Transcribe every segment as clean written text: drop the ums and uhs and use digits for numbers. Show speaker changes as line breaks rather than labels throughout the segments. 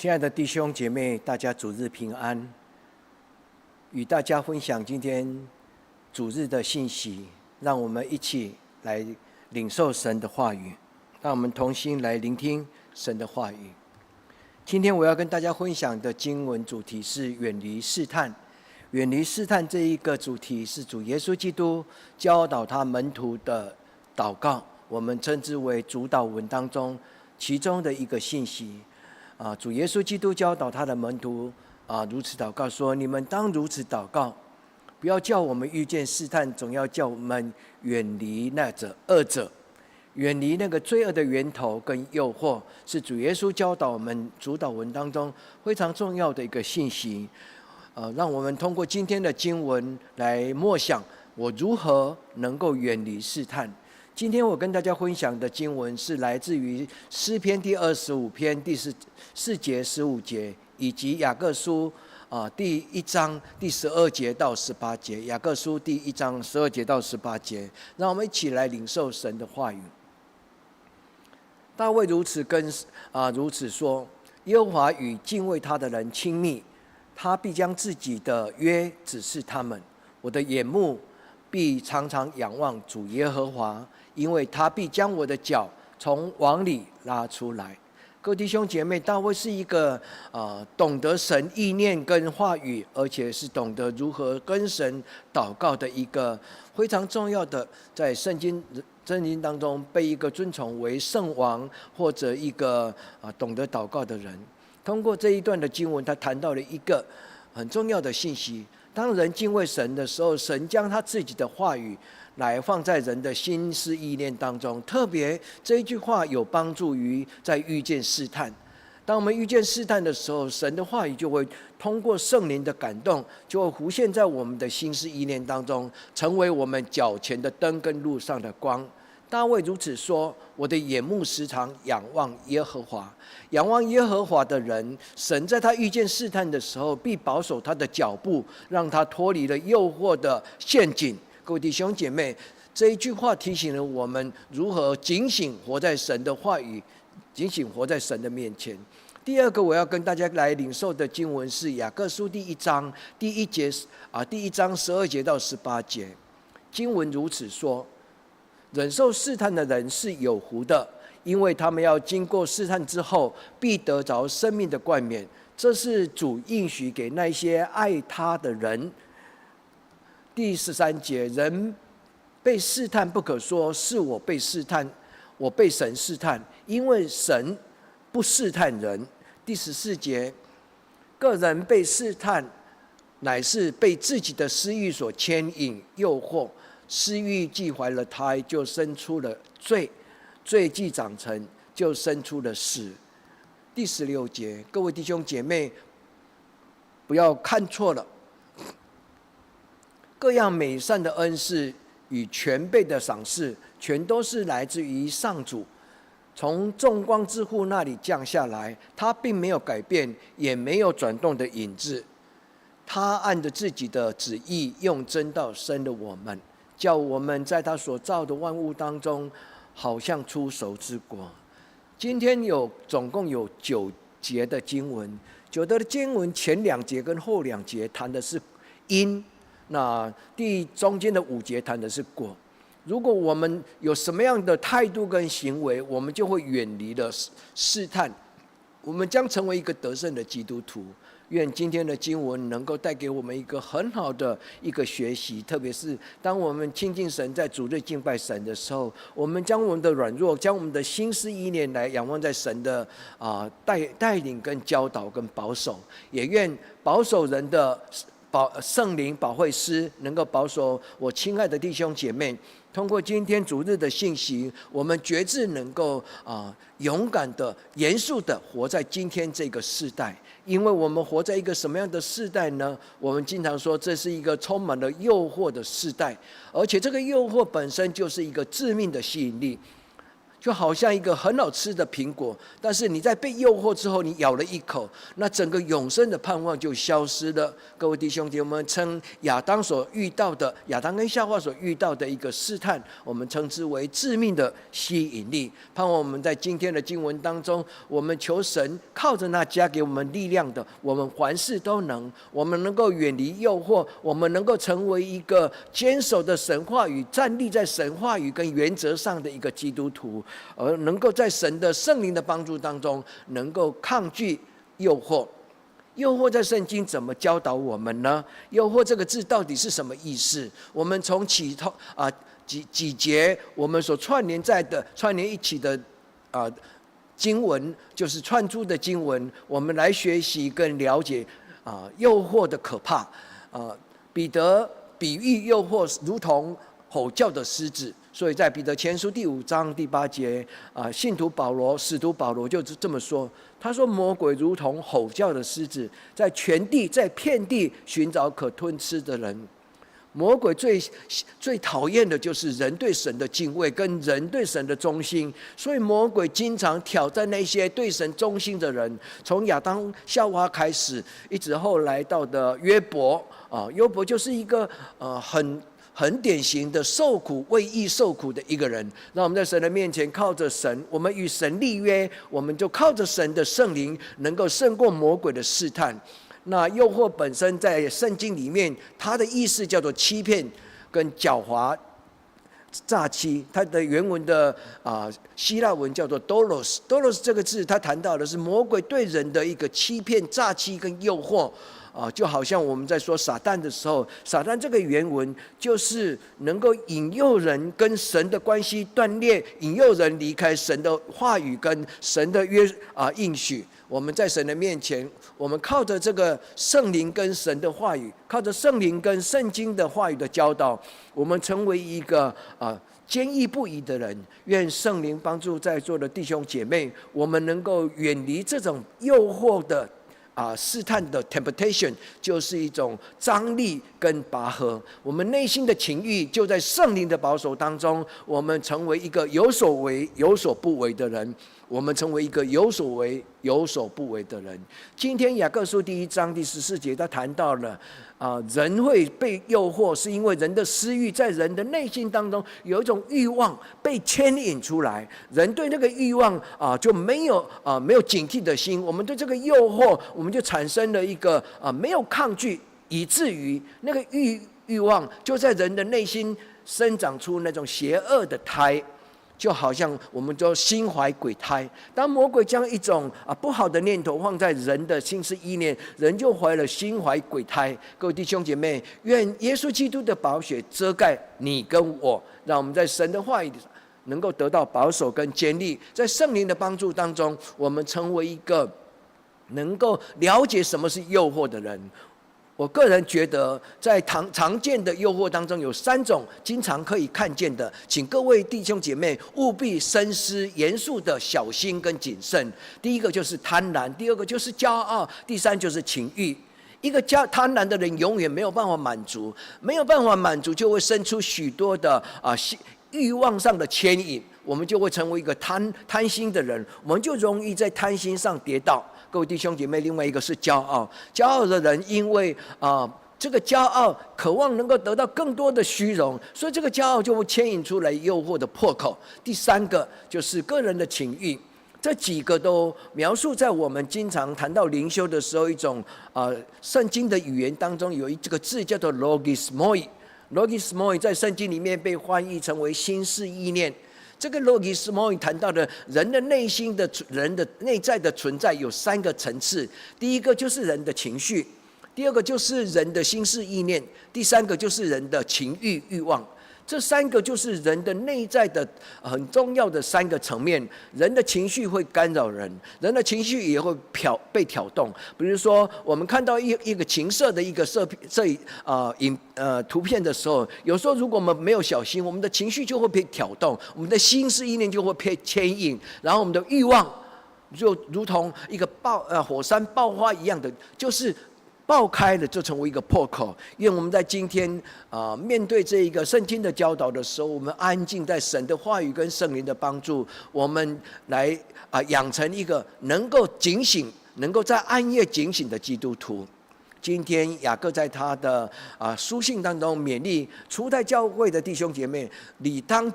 亲爱的弟兄姐妹，大家主日平安。与大家分享今天主日的信息，让我们一起来领受神的话语，让我们同心来聆听神的话语。今天我要跟大家分享的经文主题是远离试探。远离试探这一个主题是主耶稣基督教导他门徒的祷告，我们称之为主祷文当中其中的一个信息。主耶稣基督教导他的门徒如此祷告说：你们当如此祷告，不要叫我们遇见试探，总要叫我们远离那恶者，远离那个罪恶的源头跟诱惑，是主耶稣教导我们主祷文当中非常重要的一个信息。让我们通过今天的经文来默想，我如何能够远离试探。今天我跟大家分享的经文是来自于诗篇第25篇第4节15节，以及雅各书第1章第12节到18节。雅各书第1章12节到18节，让我们一起来领受神的话语。大卫如此说：耶和华与敬畏他的人亲密，他必将自己的约指示他们。我的眼目必常常仰望主耶和华，因为他必将我的脚从网里拉出来。各位弟兄姐妹，大卫是一个懂得神意念跟话语，而且是懂得如何跟神祷告的一个非常重要的，在圣经当中被一个尊崇为圣王，或者一个懂得祷告的人。通过这一段的经文，他谈到了一个很重要的信息：当人敬畏神的时候，神将他自己的话语来放在人的心思意念当中。特别这一句话有帮助于在遇见试探。当我们遇见试探的时候，神的话语就会通过圣灵的感动，就会浮现在我们的心思意念当中，成为我们脚前的灯跟路上的光。大卫如此说：我的眼目时常仰望耶和华。仰望耶和华的人，神在他遇见试探的时候，必保守他的脚步，让他脱离了诱惑的陷阱。各位弟兄姐妹，这一句话提醒了我们如何警醒活在神的话语，警醒活在神的面前。第二个我要跟大家来领受的经文是雅各书第1章第1章12节到18节。经文如此说：忍受试探的人是有福的，因为他们要经过试探之后，必得着生命的冠冕。这是主应许给那些爱他的人。第13节，人被试探，不可说是我被试探，我被神试探，因为神不试探人。第14节，个人被试探，乃是被自己的私欲所牵引诱惑。私欲既怀了胎，就生出了罪；罪既长成，就生出了死。第16节，各位弟兄姐妹，不要看错了，各样美善的恩赐与全备的赏赐，全都是来自于上主，从众光之父那里降下来。他并没有改变，也没有转动的影子。他按着自己的旨意，用真道生了我们，叫我们在他所造的万物当中，好像出熟之果。今天总共有9节的经文，9的经文前2节跟后2节谈的是因，那中间的5节谈的是果。如果我们有什么样的态度跟行为，我们就会远离了试探，我们将成为一个得胜的基督徒。愿今天的经文能够带给我们一个很好的一个学习，特别是当我们亲近神，在主日敬拜神的时候，我们将我们的软弱，将我们的心思意念来仰望在神的带领跟教导跟保守。也愿保守人的圣灵保惠师能够保守我亲爱的弟兄姐妹。通过今天主日的信息，我们决志能够勇敢的、严肃的活在今天这个世代。因为我们活在一个什么样的世代呢？我们经常说，这是一个充满了诱惑的世代，而且这个诱惑本身就是一个致命的吸引力。就好像一个很好吃的苹果，但是你在被诱惑之后，你咬了一口，那整个永生的盼望就消失了。各位弟兄姐妹，我们称亚当跟夏娃所遇到的一个试探，我们称之为致命的吸引力。盼望我们在今天的经文当中，我们求神靠着那加给我们力量的，我们凡事都能，我们能够远离诱惑，我们能够成为一个坚守的神话语，站立在神话语跟原则上的一个基督徒。而能够在神的圣灵的帮助当中，能够抗拒诱惑。诱惑在圣经怎么教导我们呢？诱惑这个字到底是什么意思？我们从几节我们所串联一起的经文，就是串珠的经文，我们来学习跟了解诱惑的可怕。彼得比喻诱惑如同吼叫的狮子。所以在彼得前书第5章第8节，使徒保罗就这么说，他说：“魔鬼如同吼叫的狮子，在遍地寻找可吞吃的人。”魔鬼最讨厌的就是人对神的敬畏跟人对神的忠心，所以魔鬼经常挑战那些对神忠心的人。从亚当夏娃开始，一直后来到的约伯约伯就是一个很典型的受苦为义受苦的一个人。让我们在神的面前靠着神，我们与神立约，我们就靠着神的圣灵，能够胜过魔鬼的试探。那诱惑本身在圣经里面，它的意思叫做欺骗跟狡猾、诈欺。它的原文的希腊文叫做 dolos。dolos 这个字，它谈到的是魔鬼对人的一个欺骗、诈欺跟诱惑。就好像我们在说撒旦的时候，撒旦这个原文就是能够引诱人跟神的关系断裂，引诱人离开神的话语跟神的应许。我们在神的面前，我们靠着这个圣灵跟神的话语，靠着圣灵跟圣经的话语的教导，我们成为一个坚毅不移的人。愿圣灵帮助在座的弟兄姐妹，我们能够远离这种诱惑的试探的 temptation， 就是一种张力跟拔河。我们内心的情欲就在圣灵的保守当中，我们成为一个有所为有所不为的人。我们成为一个有所为有所不为的人。今天雅各书第1章第14节，他谈到了人会被诱惑，是因为人的私欲在人的内心当中有一种欲望被牵引出来，人对那个欲望就没有警惕的心，我们对这个诱惑，我们就产生了一个没有抗拒，以至于那个欲望就在人的内心生长出那种邪恶的胎。就好像我们就心怀鬼胎，当魔鬼将一种不好的念头放在人的心思意念，人就怀了心怀鬼胎。各位弟兄姐妹，愿耶稣基督的宝血遮盖你跟我，让我们在神的话语能够得到保守跟坚立，在圣灵的帮助当中，我们成为一个能够了解什么是诱惑的人。我个人觉得，在常见的诱惑当中，有3种经常可以看见的，请各位弟兄姐妹务必深思、严肃的小心跟谨慎。第一个就是贪婪，第二个就是骄傲，第3就是情欲。一个贪婪的人永远没有办法满足，没有办法满足，就会生出许多的欲望上的牵引，我们就会成为一个贪心的人，我们就容易在贪心上跌倒。各位弟兄姐妹，另外一个是骄傲。骄傲的人因为这个骄傲渴望能够得到更多的虚荣，所以这个骄傲就会牵引出来诱惑的破口。第3个就是个人的情欲。这几个都描述在我们经常谈到灵修的时候，一种圣经的语言当中有这个字叫做 logismoi。logismoi 在圣经里面被翻译成为心思意念。这个 logismoi 谈到的人的内心的人的内在的存在有3个层次。第一个就是人的情绪，第二个就是人的心思意念，第3个就是人的情欲欲望。这3个就是人的内在的很重要的3个层面。人的情绪会干扰人，人的情绪也会被挑动。比如说，我们看到一个情色的一个图片的时候，有时候如果我们没有小心，我们的情绪就会被挑动，我们的心思意念就会被牵引，然后我们的欲望就如同一个火山爆发一样的，就是爆开了，就成为一个破口。愿我们在今天面对这一个圣经的教导的时候，我们安静在神的话语跟圣灵的帮助，我们来养成一个能够警醒、能够在暗夜警醒的基督徒。今天雅各在他的书信当中勉励初代教会的弟兄姐妹，理当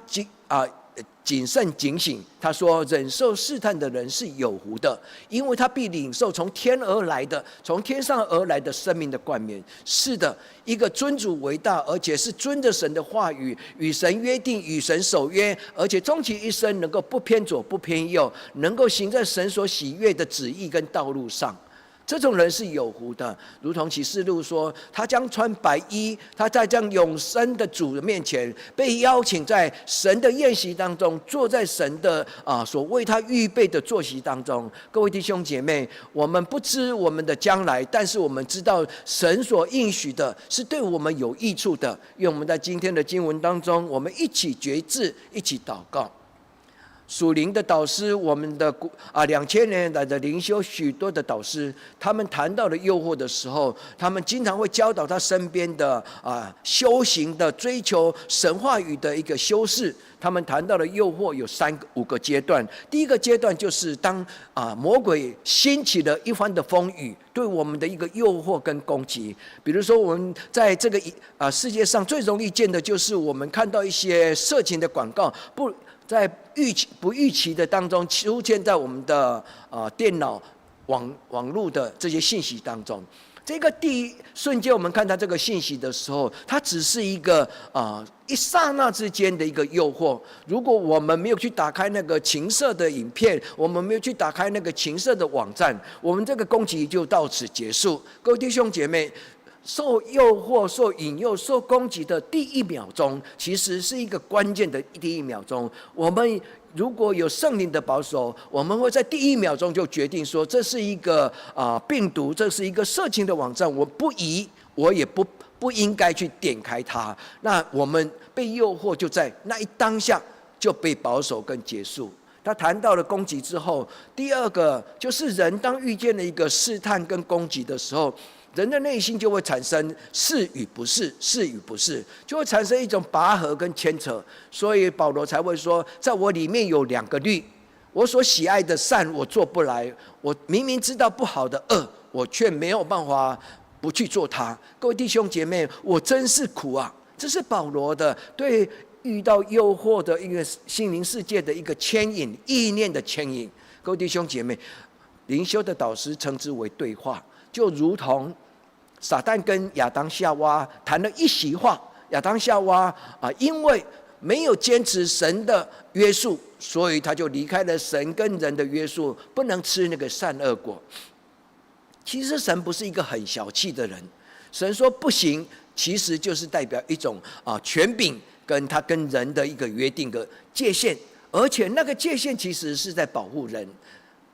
谨慎警醒。他说：“忍受试探的人是有福的，因为他必领受从天而来的、从天上而来的生命的冠冕。”是的，一个尊主为大，而且是遵着神的话语，与神约定，与神守约，而且终其一生能够不偏左不偏右，能够行在神所喜悦的旨意跟道路上。这种人是有福的，如同启示录说，他将穿白衣，他在这样永生的主的面前，被邀请在神的宴席当中，坐在神的所为他预备的坐席当中。各位弟兄姐妹，我们不知我们的将来，但是我们知道神所应许的是对我们有益处的。愿我们在今天的经文当中，我们一起决志，一起祷告。属灵的导师，我们的2000年来的灵修许多的导师，他们谈到了诱惑的时候，他们经常会教导他身边的修行的追求神话语的一个修士。他们谈到的诱惑有5个阶段。第一个阶段就是当魔鬼兴起了一番的风雨，对我们的一个诱惑跟攻击。比如说，我们在这个世界上最容易见的就是我们看到一些色情的广告，在不预期的当中出现在我们的电脑网络的这些信息当中。这个第一瞬间我们看到这个信息的时候，它只是一个一刹那之间的一个诱惑。如果我们没有去打开那个情色的影片，我们没有去打开那个情色的网站，我们这个攻击就到此结束。各位弟兄姐妹，受诱惑、受引诱、受攻击的第1秒钟，其实是一个关键的第1秒钟。我们如果有圣灵的保守，我们会在第1秒钟就决定说，这是一个病毒，这是一个色情的网站，我也不应该去点开它。那我们被诱惑就在那一当下就被保守跟结束。他谈到了攻击之后，第2个就是人当遇见了一个试探跟攻击的时候，人的内心就会产生是与不是，是与不是，就会产生一种拔河跟牵扯。所以保罗才会说，在我里面有2个律，我所喜爱的善我做不来，我明明知道不好的恶，我却没有办法不去做它。各位弟兄姐妹，我真是苦啊！这是保罗的对遇到诱惑的一个心灵世界的一个牵引，意念的牵引。各位弟兄姐妹，灵修的导师称之为对话，就如同撒旦跟亚当夏娃谈了一席话。亚当夏娃因为没有坚持神的约束，所以他就离开了神跟人的约束，不能吃那个善恶果。其实神不是一个很小气的人，神说不行，其实就是代表一种权柄跟他跟人的一个约定的界限，而且那个界限其实是在保护人。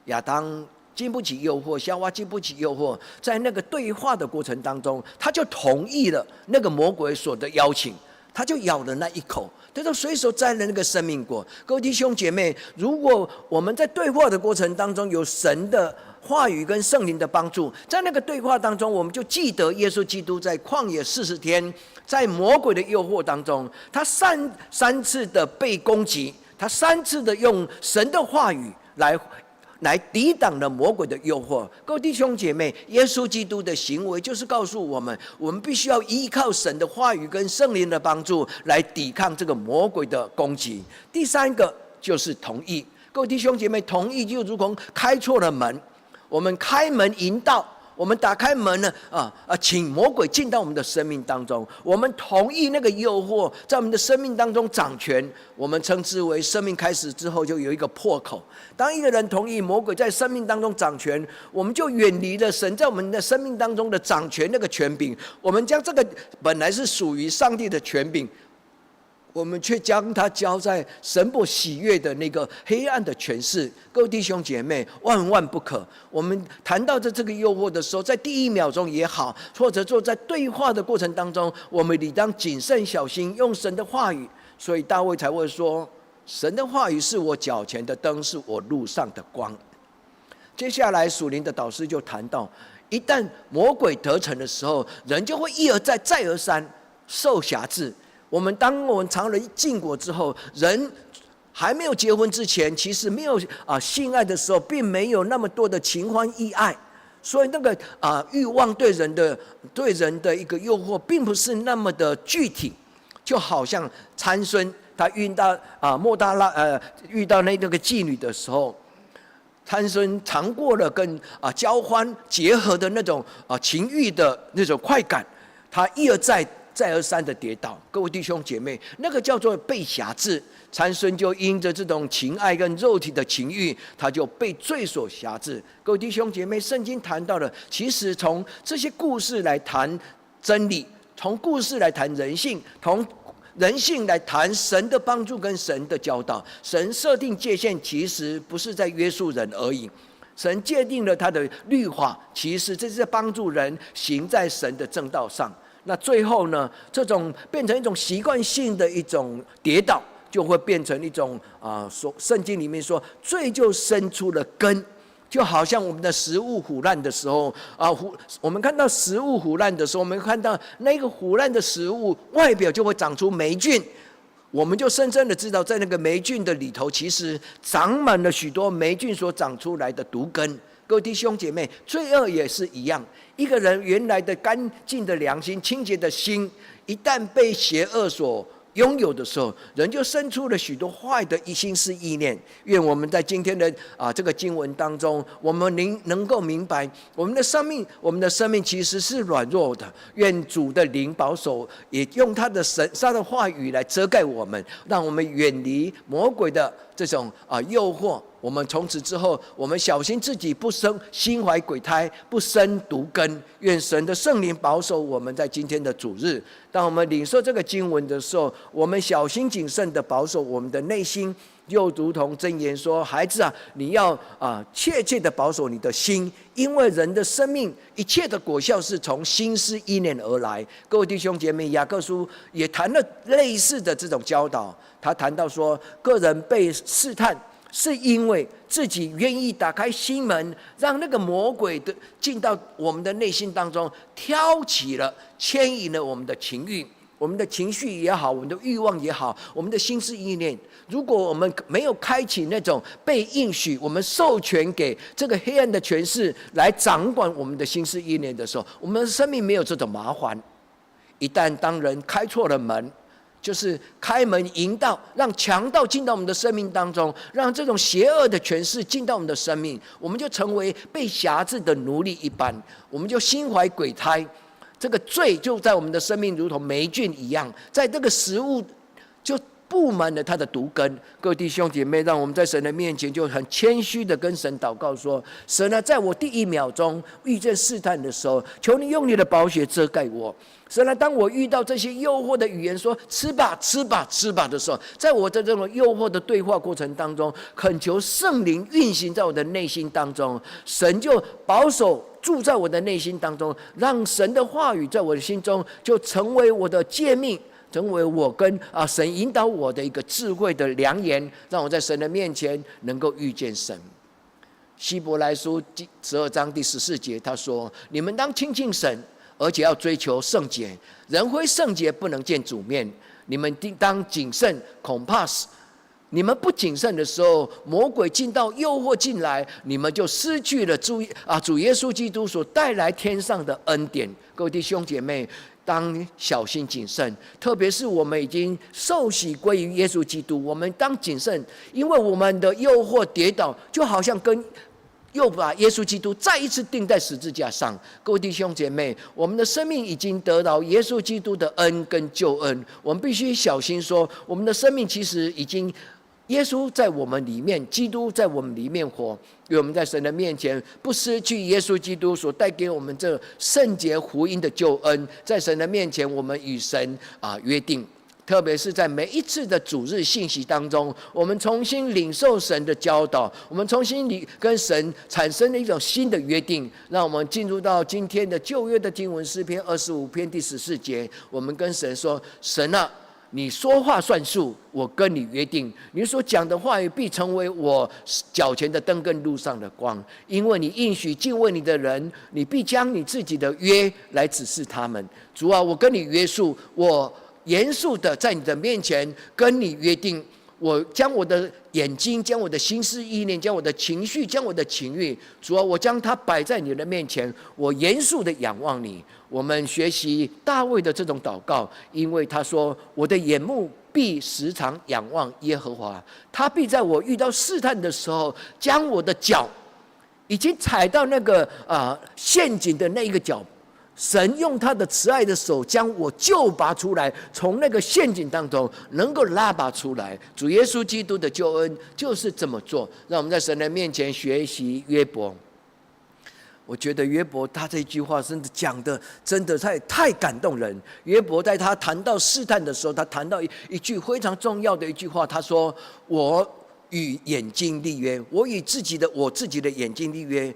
亚当经不起诱惑，夏娃经不起诱惑，在那个对话的过程当中，他就同意了那个魔鬼所的邀请，他就咬了那一口，他就随手摘了那个生命果。各位弟兄姐妹，如果我们在对话的过程当中有神的话语跟圣灵的帮助，在那个对话当中，我们就记得耶稣基督在旷野40天，在魔鬼的诱惑当中，他三次的被攻击，他3次的用神的话语来抵挡了魔鬼的诱惑。各位弟兄姐妹，耶稣基督的行为就是告诉我们，我们必须要依靠神的话语跟圣灵的帮助来抵抗这个魔鬼的攻击。第3个就是同意。各位弟兄姐妹，同意就如同开错了门，我们开门迎道，我们打开门呢，请魔鬼进到我们的生命当中，我们同意那个诱惑在我们的生命当中掌权，我们称之为生命开始之后就有一个破口。当一个人同意魔鬼在生命当中掌权，我们就远离了神在我们的生命当中的掌权那个权柄，我们将这个本来是属于上帝的权柄，我们却将它交在神不喜悦的那个黑暗的权势。各位弟兄姐妹，万万不可。我们谈到这个诱惑的时候，在第1秒钟也好，或者说在对话的过程当中，我们理当谨慎小心，用神的话语。所以大卫才会说，神的话语是我脚前的灯，是我路上的光。接下来属灵的导师就谈到，一旦魔鬼得逞的时候，人就会一而再再而三受辖制。当我们尝了禁果之后，人还没有结婚之前，其实没有性爱的时候，并没有那么多的情欢意爱，所以那个欲望对人的一个诱惑，并不是那么的具体。就好像参孙他遇到遇到那个妓女的时候，参孙尝过了跟交欢结合的那种情欲的那种快感，他一而再再而三的跌倒。各位弟兄姐妹，那个叫做被辖制。参孙就因着这种情爱跟肉体的情欲，他就被罪所辖制。各位弟兄姐妹，圣经谈到了，其实从这些故事来谈真理，从故事来谈人性，从人性来谈神的帮助跟神的教导。神设定界限，其实不是在约束人而已。神界定了他的律法，其实这是在帮助人行在神的正道上。那最后呢，这种变成一种习惯性的一种跌倒，就会变成一种圣经里面说，罪就生出了根。就好像我们的食物腐烂的时候我们看到食物腐烂的时候，我们看到那个腐烂的食物外表就会长出霉菌，我们就深深的知道，在那个霉菌的里头，其实长满了许多霉菌所长出来的毒根。各位弟兄姐妹，罪恶也是一样。一个人原来的干净的良心、清洁的心，一旦被邪恶所拥有的时候，人就生出了许多坏的心思意念。愿我们在今天的这个经文当中，我们能够明白，我们的生命其实是软弱的。愿主的灵保守，也用他的话语来遮盖我们，让我们远离魔鬼的这种诱惑。我们从此之后，我们小心自己不生心怀鬼胎，不生毒根。愿神的圣灵保守我们在今天的主日，当我们领受这个经文的时候，我们小心谨慎的保守我们的内心，又如同箴言说：孩子你要切切的保守你的心，因为人的生命一切的果效是从心思意念而来。各位弟兄姐妹，雅各书也谈了类似的这种教导。他谈到说，个人被试探，是因为自己愿意打开心门，让那个魔鬼进到我们的内心当中，挑起了、牵引了我们的情欲、我们的情绪也好，我们的欲望也好，我们的心思意念。如果我们没有开启那种被应许、我们授权给这个黑暗的权势来掌管我们的心思意念的时候，我们的生命没有这种麻烦。一旦当人开错了门，就是开门引导，让强盗进到我们的生命当中，让这种邪恶的权势进到我们的生命，我们就成为被辖制的奴隶一般，我们就心怀鬼胎。这个罪就在我们的生命如同霉菌一样，在这个食物就布满了它的毒根。各位弟兄姐妹，让我们在神的面前就很谦虚的跟神祷告说：神在我第一秒钟遇见试探的时候，求你用你的宝血遮盖我。神当我遇到这些诱惑的语言说吃吧吃吧吃吧的时候，在我的这种诱惑的对话过程当中，恳求圣灵运行在我的内心当中，神就保守住在我的内心当中，让神的话语在我的心中就成为我的诫命，成为我跟神引导我的一个智慧的良言，让我在神的面前能够遇见神。希伯来书12章第14节他说：你们当亲近神，而且要追求圣洁，人非圣洁不能见主面。你们当谨慎，恐怕你们不谨慎的时候，魔鬼进到诱惑进来，你们就失去了主耶稣基督所带来天上的恩典。各位弟兄姐妹，当小心谨慎，特别是我们已经受洗归于耶稣基督，我们当谨慎，因为我们的诱惑跌倒，就好像又把耶稣基督再一次钉在十字架上。各位弟兄姐妹，我们的生命已经得到耶稣基督的恩跟救恩，我们必须小心说，我们的生命其实已经耶稣在我们里面，基督在我们里面活。因为我们在神的面前不失去耶稣基督所带给我们这圣洁福音的救恩，在神的面前我们与神约定，特别是在每一次的主日信息当中，我们重新领受神的教导，我们重新跟神产生了一种新的约定。让我们进入到今天的旧约的经文，诗篇25篇第14节，我们跟神说：神你说话算数，我跟你约定，你所讲的话语必成为我脚前的灯跟路上的光。因为你应许敬畏你的人，你必将你自己的约来指示他们。主啊，我跟你约束，我严肃的在你的面前跟你约定，我将我的眼睛，将我的心思意念，将我的情绪，将我的情欲，主啊，我将它摆在你的面前，我严肃的仰望你。我们学习大卫的这种祷告，因为他说：“我的眼目必时常仰望耶和华，他必在我遇到试探的时候，将我的脚已经踩到那个陷阱的那一个脚。”神用他的慈爱的手将我救拔出来，从那个陷阱当中能够拉拔出来。主耶稣基督的救恩就是这么做。让我们在神的面前学习约伯。我觉得约伯他这句话真的讲的真的太感动人。约伯在他谈到试探的时候，他谈到一句非常重要的一句话，他说：“我与眼睛立约，我与我自己的眼睛立约。”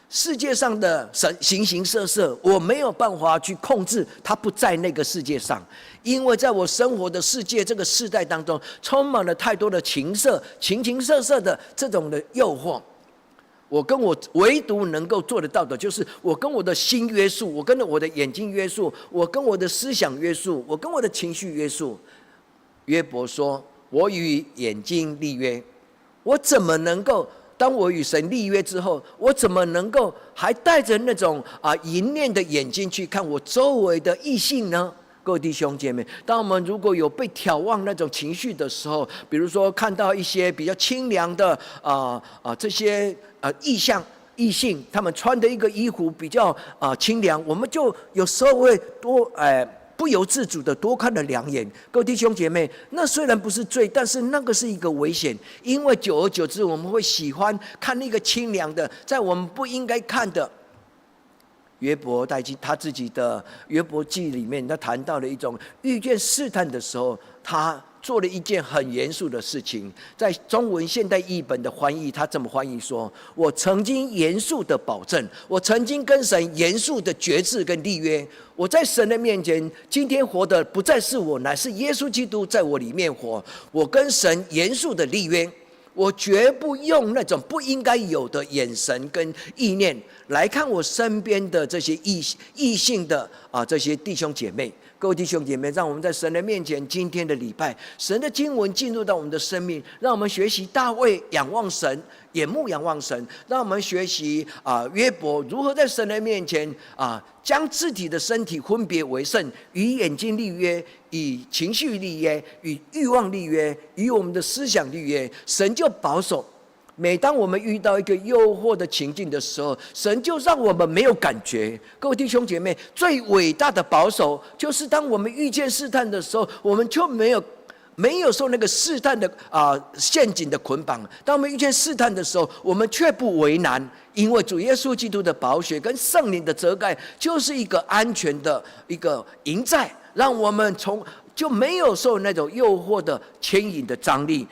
世界上的形形色色，我没有办法去控制，它不在那个世界上。因为在我生活的世界这个世代当中，充满了太多的情形色色的这种的诱惑。我唯独能够做得到的，就是我跟我的心约束，我跟我的眼睛约束，我跟我的思想约束，我跟我的情绪约束。约伯说：“我与眼睛立约，我怎么能够？”当我与神立约之后，我怎么能够还带着那种淫念的眼睛去看我周围的异性呢？各位弟兄姐妹，当我们如果有被挑旺那种情绪的时候，比如说看到一些比较清凉的这些异性，他们穿的一个衣服比较清凉，我们就有时候会不由自主的多看了两眼。各位弟兄姐妹，那虽然不是罪，但是那个是一个危险，因为久而久之，我们会喜欢看那个清凉的，在我们不应该看的。约伯在他自己的约伯记里面，他谈到了一种遇见试探的时候，他做了一件很严肃的事情。在中文现代译本的翻译，他这么翻译说：“我曾经严肃的保证，我曾经跟神严肃的决志跟立约。我在神的面前，今天活的不再是我，乃是耶稣基督在我里面活。我跟神严肃的立约。”我绝不用那种不应该有的眼神跟意念来看我身边的这些异性的这些弟兄姐妹。各位弟兄姐妹，让我们在神的面前，今天的礼拜，神的经文进入到我们的生命，让我们学习大卫仰望神，眼目仰望神，让我们学习约伯如何在神的面前将自己的身体分别为圣，与眼睛立约，与情绪立约，与欲望立约，与我们的思想立约。神就保守。每当我们遇到一个诱惑的情境的时候，神就让我们没有感觉。各位弟兄姐妹，最伟大的保守，就是当我们遇见试探的时候，我们就没有受那个试探的陷阱的捆绑。当我们遇见试探的时候，我们却不为难，因为主耶稣基督的宝血跟圣灵的遮盖，就是一个安全的一个营寨，让我们就没有受那种诱惑的牵引的张力。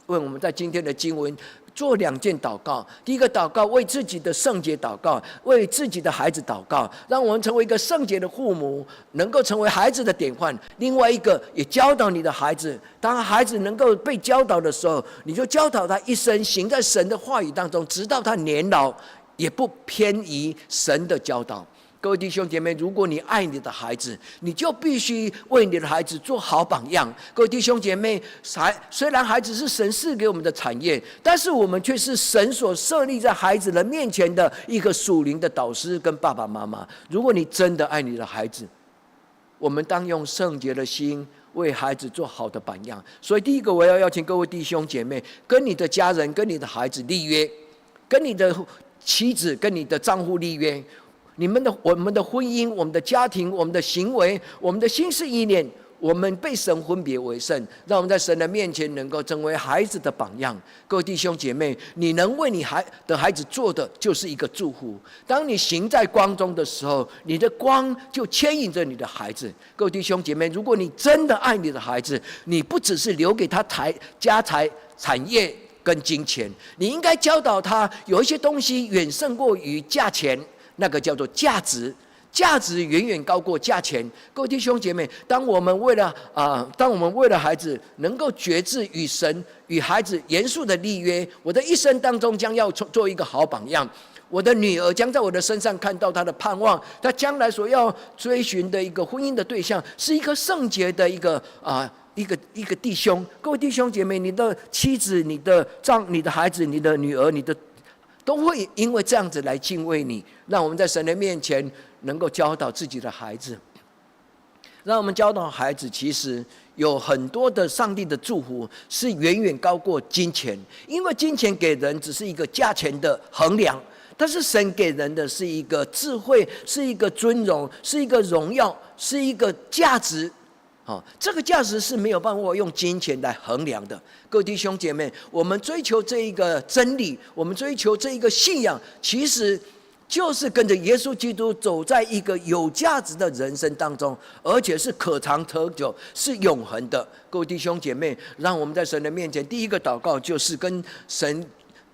为我们在今天的经文做2件祷告。第一个祷告，为自己的圣洁祷告，为自己的孩子祷告，让我们成为一个圣洁的父母，能够成为孩子的典范。另外一个，也教导你的孩子，当孩子能够被教导的时候，你就教导他一生行在神的话语当中，直到他年老也不偏移神的教导。各位弟兄姐妹，如果你爱你的孩子，你就必须为你的孩子做好榜样。各位弟兄姐妹，虽然孩子是神赐给我们的产业，但是我们却是神所设立在孩子的面前的一个属灵的导师跟爸爸妈妈。如果你真的爱你的孩子，我们当用圣洁的心为孩子做好的榜样。所以第一个，我要邀请各位弟兄姐妹，跟你的家人、跟你的孩子立约，跟你的妻子、跟你的丈夫立约。我们的婚姻、我们的家庭、我们的行为、我们的心思意念，我们被神分别为圣，让我们在神的面前能够成为孩子的榜样。各位弟兄姐妹，你能为你的孩子做的就是一个祝福。当你行在光中的时候，你的光就牵引着你的孩子。各位弟兄姐妹，如果你真的爱你的孩子，你不只是留给他家财产业跟金钱，你应该教导他有一些东西远胜过于价钱，那个叫做价值。价值远远高过价钱。各位弟兄姐妹，当我们为了孩子能够决志与神与孩子严肃的立约，我的一生当中将要做一个好榜样。我的女儿将在我的身上看到她的盼望，她将来所要追寻的一个婚姻的对象，是一个圣洁的一个弟兄。各位弟兄姐妹，你的妻子、你的孩子、你的女儿、都会因为这样子来敬畏你。让我们在神的面前能够教导自己的孩子，让我们教导孩子，其实有很多的上帝的祝福是远远高过金钱，因为金钱给人只是一个价钱的衡量。但是神给人的是一个智慧，是一个尊荣，是一个荣耀，是一个价值。这个价值是没有办法用金钱来衡量的。各位弟兄姐妹，我们追求这一个真理，我们追求这一个信仰，其实就是跟着耶稣基督走在一个有价值的人生当中，而且是可长可久，是永恒的。各位弟兄姐妹，让我们在神的面前，第一个祷告就是跟神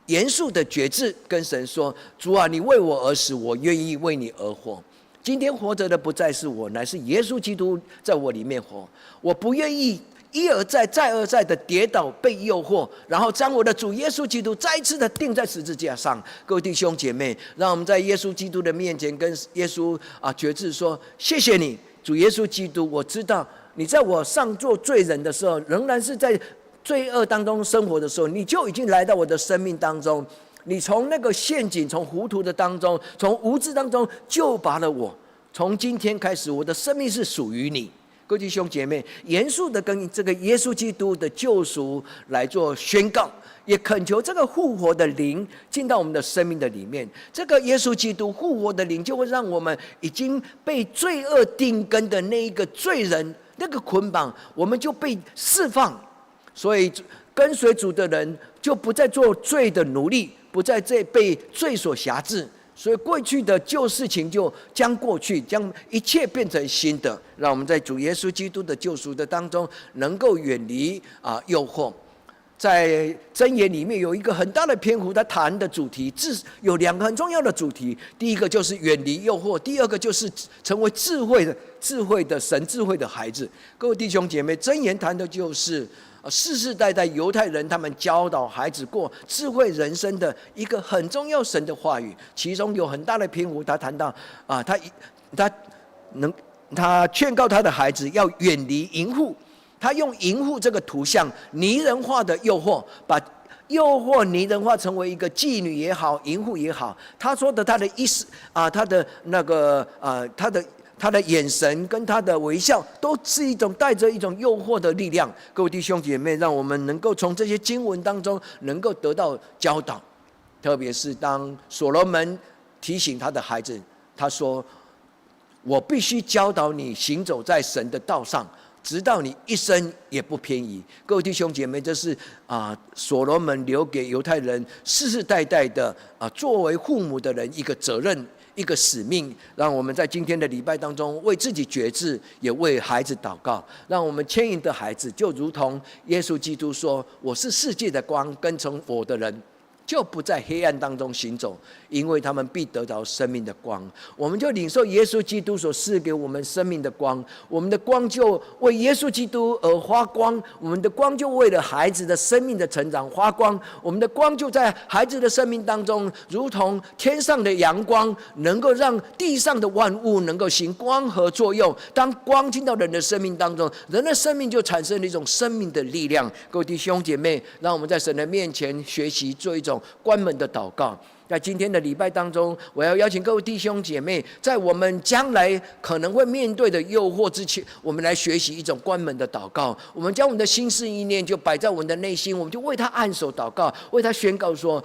严肃的决志，跟神说：主啊，你为我而死，我愿意为你而活。今天活着的不再是我，乃是耶稣基督在我里面活。我不愿意一而再再而再的跌倒被诱惑，然后将我的主耶稣基督再一次的钉在十字架上。各位弟兄姐妹，让我们在耶稣基督的面前跟耶稣决志说：谢谢你，主耶稣基督，我知道你在我上做罪人的时候，仍然是在罪恶当中生活的时候，你就已经来到我的生命当中。你从那个陷阱，从糊涂的当中，从无知当中救拔了我。从今天开始，我的生命是属于你。各位弟兄姐妹，严肃的跟这个耶稣基督的救赎来做宣告，也恳求这个复活的灵进到我们的生命的里面。这个耶稣基督复活的灵，就会让我们已经被罪恶定根的那一个罪人，那个捆绑，我们就被释放。所以跟随主的人就不再做罪的奴隶，不再被罪所辖制。所以过去的旧事情就将过去，将一切变成新的。让我们在主耶稣基督的救赎的当中，能够远离诱惑。在箴言里面有一个很大的篇幅，他谈的主题有两个很重要的主题。第一个就是远离诱惑，第二个就是成为智慧的神智慧的孩子。各位弟兄姐妹，箴言谈的就是世世代代犹太人他们教导孩子过智慧人生的一个很重要神的话语，其中有很大的篇幅，他谈到他劝告他的孩子要远离淫妇。他用淫妇这个图像拟人化的诱惑，把诱惑拟人化成为一个妓女也好，淫妇也好。他说的他的意思他的眼神跟他的微笑，都是一种带着一种诱惑的力量。各位弟兄姐妹，让我们能够从这些经文当中能够得到教导。特别是当所罗门提醒他的孩子，他说：我必须教导你行走在神的道上，直到你一生也不偏移。各位弟兄姐妹，这是所罗门留给犹太人世世代代的作为父母的人一个责任，一个使命。让我们在今天的礼拜当中为自己决志，也为孩子祷告。让我们牵引的孩子，就如同耶稣基督说：我是世界的光，跟从我的人就不在黑暗当中行走，因为他们必得着生命的光。我们就领受耶稣基督所赐给我们生命的光，我们的光就为耶稣基督而发光，我们的光就为了孩子的生命的成长发光，我们的光就在孩子的生命当中，如同天上的阳光，能够让地上的万物能够行光合作用。当光进到人的生命当中，人的生命就产生了一种生命的力量。各位弟兄姐妹，让我们在神的面前学习做一种关门的祷告。在今天的礼拜当中，我要邀请各位弟兄姐妹，在我们将来可能会面对的诱惑之前，我们来学习一种关门的祷告。我们将我们的心思意念就摆在我们的内心，我们就为他按手祷告，为他宣告说：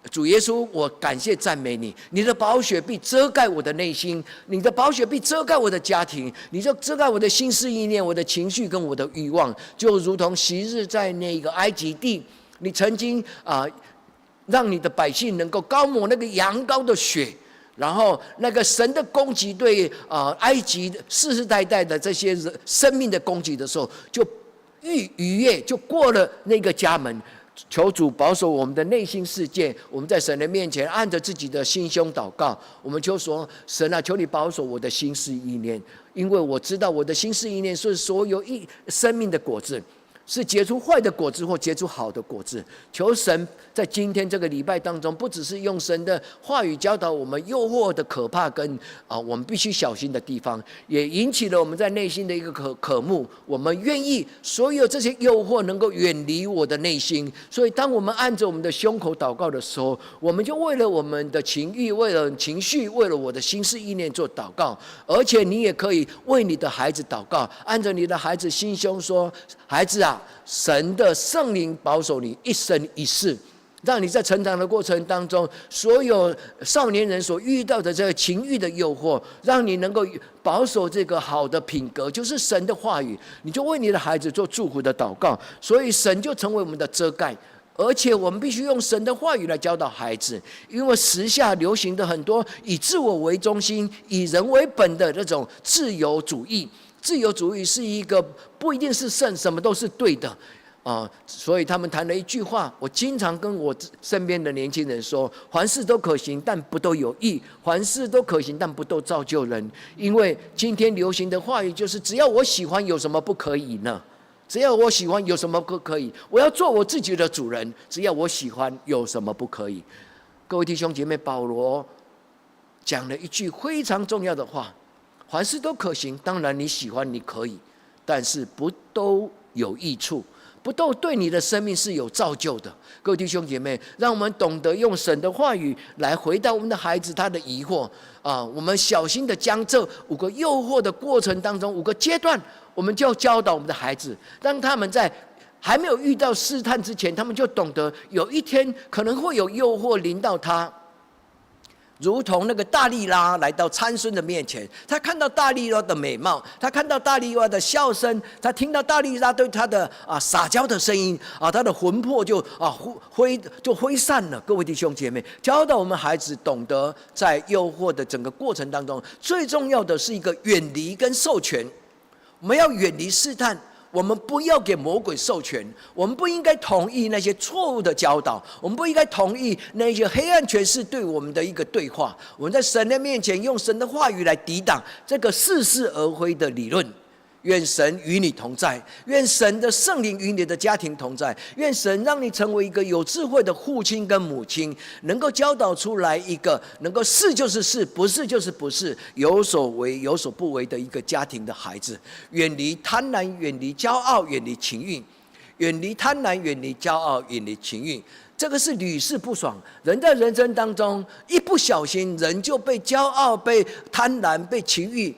主耶稣，我感谢赞美你，你的宝血必遮盖我的内心，你的宝血必遮盖我的家庭，你就遮盖我的心思意念，我的情绪跟我的欲望，就如同昔日在那个埃及地，你曾经让你的百姓能够高抹那个羊羔的血，然后那个神的攻击对埃及世世代代的这些生命的攻击的时候，就逾越，就过了那个家门。求主保守我们的内心世界，我们在神的面前按着自己的心胸祷告，我们就说：神啊，求你保守我的心思意念，因为我知道我的心思意念是所有生命的果子，是结出坏的果子或结出好的果子。求神在今天这个礼拜当中，不只是用神的话语教导我们诱惑的可怕跟我们必须小心的地方，也引起了我们在内心的一个渴慕。我们愿意所有这些诱惑能够远离我的内心。所以当我们按着我们的胸口祷告的时候，我们就为了我们的情欲，为了情绪，为了我的心思意念做祷告。而且你也可以为你的孩子祷告，按着你的孩子心胸说：孩子啊，神的圣灵保守你一生一世，让你在成长的过程当中，所有少年人所遇到的这个情欲的诱惑，让你能够保守这个好的品格，就是神的话语。你就为你的孩子做祝福的祷告，所以神就成为我们的遮盖。而且我们必须用神的话语来教导孩子，因为时下流行的很多以自我为中心、以人为本的这种自由主义。自由主义是一个不一定是什么都是对的所以他们谈了一句话，我经常跟我身边的年轻人说：凡事都可行，但不都有益；凡事都可行，但不都造就人。因为今天流行的话语就是：只要我喜欢，有什么不可以呢？只要我喜欢，有什么不可以？我要做我自己的主人，只要我喜欢，有什么不可以？各位弟兄姐妹，保罗讲了一句非常重要的话：凡事都可行，当然你喜欢你可以，但是不都有益处，不都对你的生命是有造就的。各位弟兄姐妹，让我们懂得用神的话语来回答我们的孩子他的疑惑我们小心的将这5个诱惑的过程当中5个阶段，我们就要教导我们的孩子，让他们在还没有遇到试探之前，他们就懂得有一天可能会有诱惑临到他。如同那个大利拉来到参孙的面前，他看到大利拉的美貌，他看到大利拉的笑声，他听到大利拉对他的撒娇的声音他的魂魄就挥散了。各位弟兄姐妹，教导我们孩子懂得在诱惑的整个过程当中，最重要的是一个远离跟授权。我们要远离试探，我们不要给魔鬼授权，我们不应该同意那些错误的教导，我们不应该同意那些黑暗权势对我们的一个对话。我们在神的面前用神的话语来抵挡这个似是而非的理论。愿神与你同在，愿神的圣灵与你的家庭同在，愿神让你成为一个有智慧的父亲跟母亲，能够教导出来一个能够是就是是，不是就是不是，有所为有所不为的一个家庭的孩子。远离贪婪，远离骄傲，远离情欲，远离贪婪，远离骄傲，远离情欲。这个是屡试不爽。人在人生当中一不小心，人就被骄傲、被贪婪、被情欲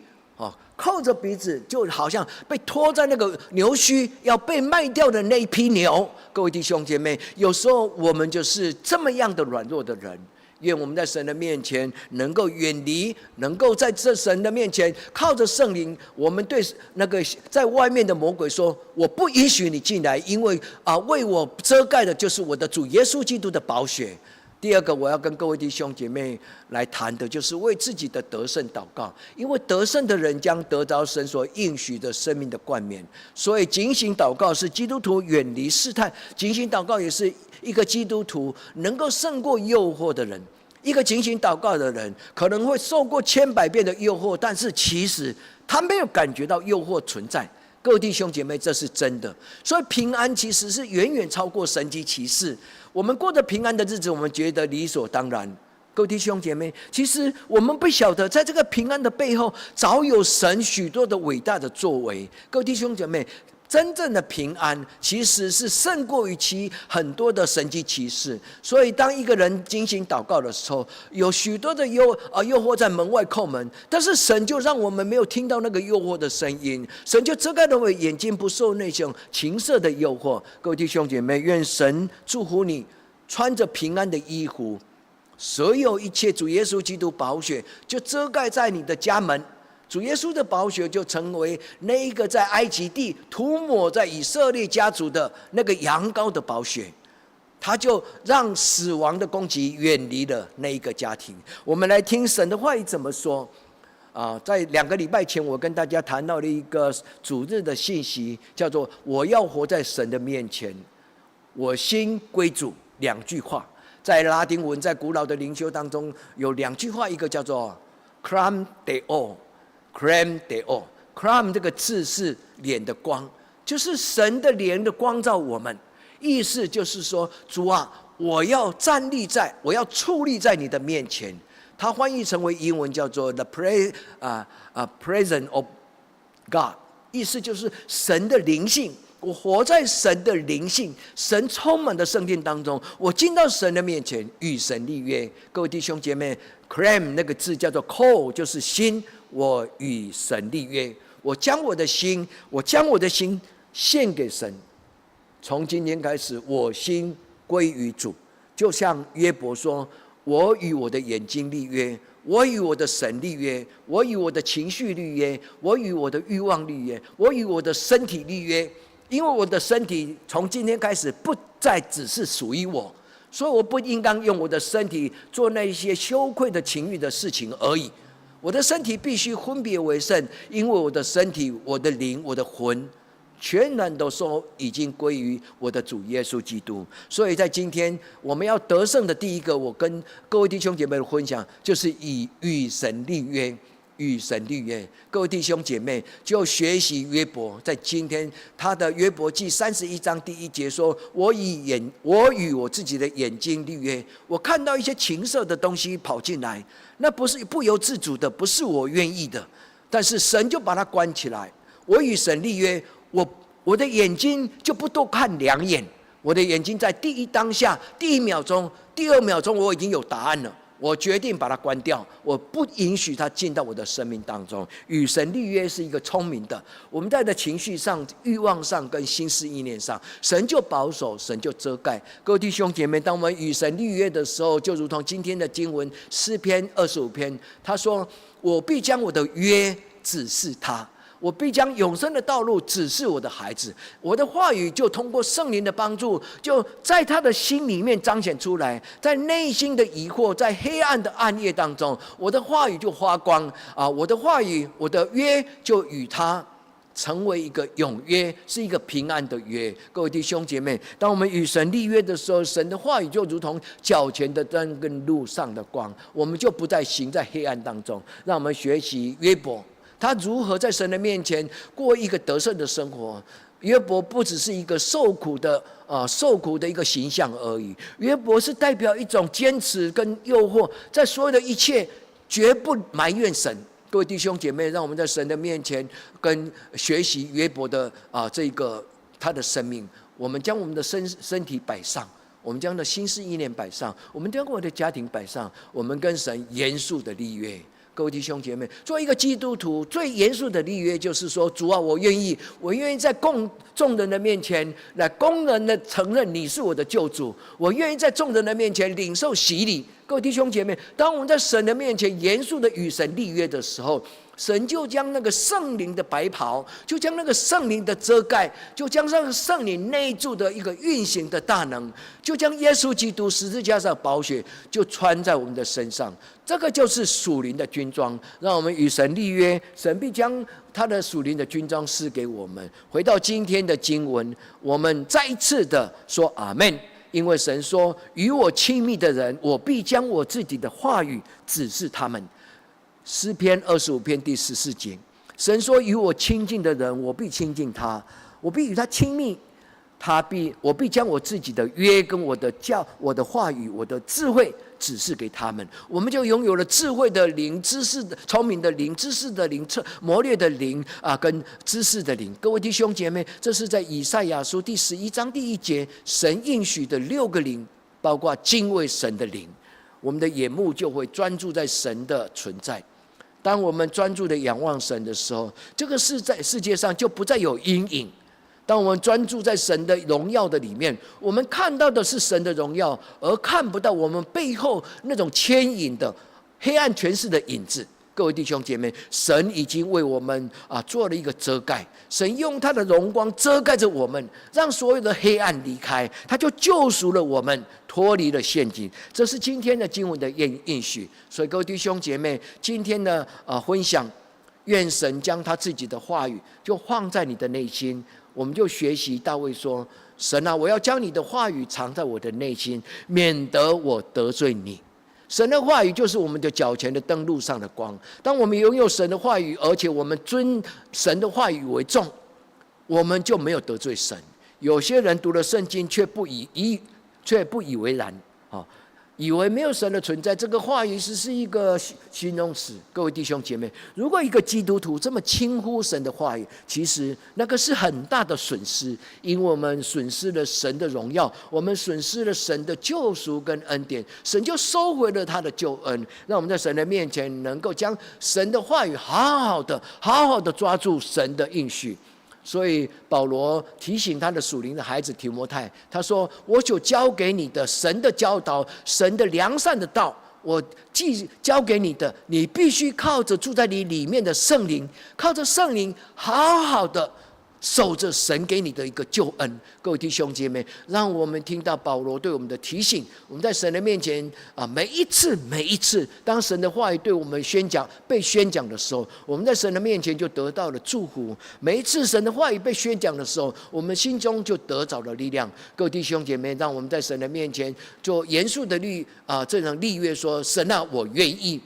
扣着鼻子，就好像被拖在那个牛须要被卖掉的那一批牛。各位弟兄姐妹，有时候我们就是这么样的软弱的人。愿我们在神的面前能够远离，能够在这神的面前靠着圣灵，我们对那个在外面的魔鬼说：我不允许你进来，因为为我遮盖的就是我的主耶稣基督的宝血。第二个，我要跟各位弟兄姐妹来谈的就是为自己的得胜祷告，因为得胜的人将得着神所应许的生命的冠冕。所以警醒祷告是基督徒远离试探，警醒祷告也是一个基督徒能够胜过诱惑的人。一个警醒祷告的人可能会受过千百遍的诱惑，但是其实他没有感觉到诱惑存在。各位弟兄姐妹，这是真的。所以平安其实是远远超过神迹奇事。我们过着平安的日子，我们觉得理所当然。各位弟兄姐妹，其实我们不晓得，在这个平安的背后，早有神许多的伟大的作为。各位弟兄姐妹，真正的平安其实是胜过于其很多的神迹奇事。所以当一个人精心祷告的时候，有许多的诱惑在门外叩门，但是神就让我们没有听到那个诱惑的声音，神就遮盖了我们眼睛，不受那种情色的诱惑。各位弟兄姐妹，愿神祝福你穿着平安的衣服，所有一切主耶稣基督宝血就遮盖在你的家门。主耶稣的宝血就成为那一个在埃及地涂抹在以色列家族的那个羊羔的宝血，他就让死亡的攻击远离了那一个家庭。我们来听神的话语怎么说在2个礼拜前，我跟大家谈到了一个主日的信息，叫做我要活在神的面前。我心归主两句话，在拉丁文，在古老的灵修当中有两句话，一个叫做 clam deo，clam deo。clam 这个字是脸的光，就是神的脸的光照我们，意思就是说，主啊，我要矗立在你的面前。它翻译成为英文叫做 the presence of God， 意思就是神的灵性。我活在神的灵性，神充满的圣殿当中，我进到神的面前，与神立约。各位弟兄姐妹 ，clam 那个字叫做 call， 就是心。我与神立约，我将我的心献给神。从今天开始，我心归于主。就像约伯说：“我与我的眼睛立约，我与我的神立约，我与我的情绪立约，我与我的欲望立约，我与我的身体立约。因为我的身体从今天开始不再只是属于我，所以我不应当用我的身体做那些羞愧的情欲的事情而已。我的身体必须分别为圣，因为我的身体、我的灵、我的魂，全然都说已经归于我的主耶稣基督。所以在今天我们要得胜的第一个，我跟各位弟兄姐妹的分享，就是与神立约。与神立约，各位弟兄姐妹就学习约伯，在今天他的约伯记31章第1节说：“我与我自己的眼睛立约。”我看到一些情色的东西跑进来，那不是不由自主的，不是我愿意的，但是神就把它关起来。我与神立约，我的眼睛就不多看2眼，我的眼睛在第一当下、第1秒钟、第2秒钟，我已经有答案了。我决定把它关掉，我不允许它进到我的生命当中。与神立约是一个聪明的，我们在的情绪上、欲望上跟心思意念上，神就保守，神就遮盖。各位弟兄姐妹，当我们与神立约的时候，就如同今天的经文诗篇25篇，他说：“我必将我的约指示他。”我必将永生的道路指示我的孩子，我的话语就通过圣灵的帮助，就在他的心里面彰显出来，在内心的疑惑，在黑暗的暗夜当中，我的话语就发光啊！我的话语，我的约就与他成为一个永约，是一个平安的约。各位弟兄姐妹，当我们与神立约的时候，神的话语就如同脚前的灯跟路上的光，我们就不再行在黑暗当中。让我们学习约伯，他如何在神的面前过一个得胜的生活。约伯不只是一个受苦的一个形象而已，约伯是代表一种坚持跟诱惑，在所有的一切绝不埋怨神。各位弟兄姐妹，让我们在神的面前跟学习约伯的这个他的生命，我们将我们的身体摆上，我们将的心思意念摆上，我们将我们的家庭摆上，我们跟神严肃的立约。各位弟兄姐妹，作为一个基督徒，最严肃的立约就是说：主啊，我愿意在众人的面前来公然的承认你是我的救主，我愿意在众人的面前领受洗礼。各位弟兄姐妹，当我们在神的面前严肃的与神立约的时候，神就将那个圣灵的白袍，就将那个圣灵的遮盖，就将那个圣灵内住的一个运行的大能，就将耶稣基督十字架上的宝血就穿在我们的身上。这个就是属灵的军装，让我们与神立约，神必将他的属灵的军装赐给我们。回到今天的经文，我们再一次的说阿们。因为神说：与我亲密的人，我必将我自己的话语指示他们。诗篇25篇第14节，神说：与我亲近的人，我必亲近他，我必与他亲密，我必将我自己的约跟我的话语、我的智慧指示给他们。我们就拥有了智慧的灵、知识的聪明的灵、知识的灵、谋略的灵跟知识的灵。各位弟兄姐妹，这是在以赛亚书第11章第1节，神应许的6个灵，包括敬畏神的灵。我们的眼目就会专注在神的存在。当我们专注的仰望神的时候，这个世界上就不再有阴影。当我们专注在神的荣耀的里面，我们看到的是神的荣耀，而看不到我们背后那种牵引的黑暗权势的影子。各位弟兄姐妹，神已经为我们做了一个遮盖，神用他的荣光遮盖着我们，让所有的黑暗离开，他就救赎了我们，脱离了陷阱。这是今天的经文的应许。所以各位弟兄姐妹，今天的分享，愿神将他自己的话语就放在你的内心。我们就学习大卫说：神啊，我要将你的话语藏在我的内心，免得我得罪你。神的话语就是我们的脚前的灯，路上的光。当我们拥有神的话语，而且我们尊神的话语为重，我们就没有得罪神。有些人读了圣经却不以为然，以为没有神的存在。这个话语是一个形容词。各位弟兄姐妹，如果一个基督徒这么轻忽神的话语，其实那个是很大的损失，因为我们损失了神的荣耀，我们损失了神的救赎跟恩典，神就收回了他的救恩，让我们在神的面前能够将神的话语好好的抓住神的应许。所以保罗提醒他的属灵的孩子提摩太，他说：我就交给你的神的教导，神的良善的道，我既交给你的，你必须靠着住在你里面的圣灵，靠着圣灵好好的守着神给你的一个救恩。各位弟兄姐妹，让我们听到保罗对我们的提醒。我们在神的面前每一次当神的话语对我们被宣讲的时候，我们在神的面前就得到了祝福。每一次神的话语被宣讲的时候，我们心中就得着了力量。各位弟兄姐妹，让我们在神的面前做严肃的这种立约，说：神啊，我愿意，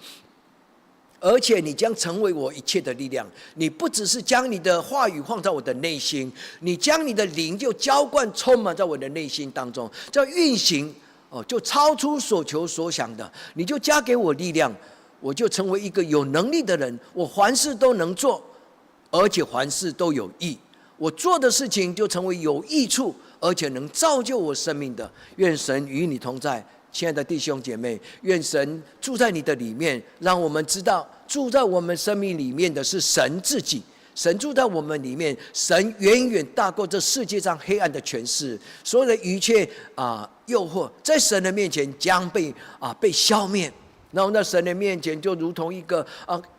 而且你将成为我一切的力量。你不只是将你的话语放在我的内心，你将你的灵就浇灌充满在我的内心当中，叫运行就超出所求所想的。你就加给我力量，我就成为一个有能力的人，我凡事都能做，而且凡事都有益。我做的事情就成为有益处，而且能造就我生命的。愿神与你同在。亲爱的弟兄姐妹，愿神住在你的里面，让我们知道住在我们生命里面的是神自己。神住在我们里面，神远远大过这世界上黑暗的权势，所有的一切诱惑，在神的面前将被消灭。然后在神的面前，就如同一个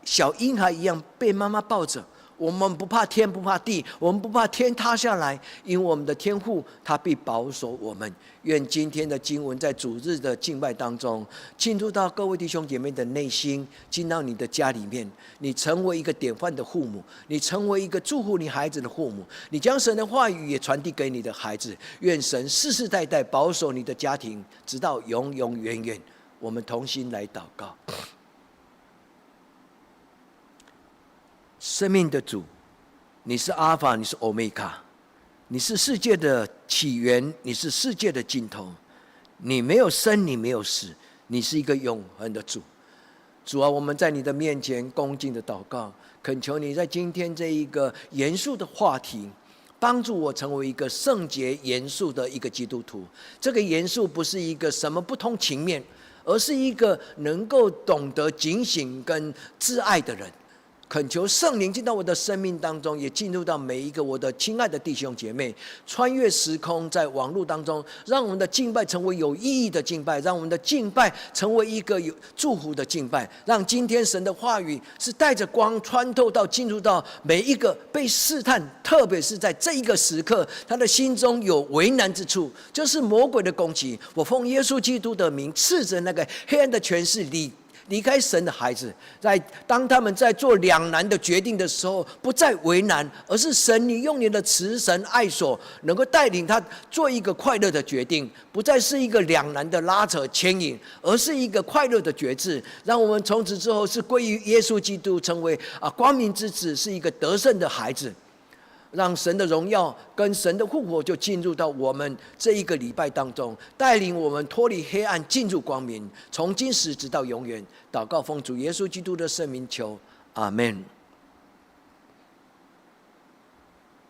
小婴孩一样，被妈妈抱着。我们不怕天，不怕地，我们不怕天塌下来，因为我们的天父他必保守我们。愿今天的经文在主日的敬拜当中进入到各位弟兄姐妹的内心，进到你的家里面，你成为一个典范的父母，你成为一个祝福你孩子的父母，你将神的话语也传递给你的孩子。愿神世世代代保守你的家庭，直到永永远远。我们同心来祷告。生命的主，你是阿法，你是欧米伽，你是世界的起源，你是世界的尽头。你没有生，你没有死，你是一个永恒的主。主啊，我们在你的面前恭敬的祷告，恳求你在今天这一个严肃的话题，帮助我成为一个圣洁严肃的一个基督徒。这个严肃不是一个什么不通情面，而是一个能够懂得警醒跟自爱的人。恳求圣灵进到我的生命当中，也进入到每一个我的亲爱的弟兄姐妹，穿越时空，在网络当中，让我们的敬拜成为有意义的敬拜，让我们的敬拜成为一个有祝福的敬拜，让今天神的话语是带着光穿透到进入到每一个被试探，特别是在这一个时刻，他的心中有为难之处，就是魔鬼的攻击。我奉耶稣基督的名，斥责那个黑暗的权势离开神的孩子，当他们在做两难的决定的时候，不再为难，而是神你用你的慈神爱所能够带领他做一个快乐的决定，不再是一个两难的拉扯牵引，而是一个快乐的决志。让我们从此之后是归于耶稣基督，成为光明之子，是一个得胜的孩子。让神的荣耀跟神的复活就进入到我们这一个礼拜当中，带领我们脱离黑暗，进入光明，从今时直到永远。祷告奉主耶稣基督的圣名求，阿们。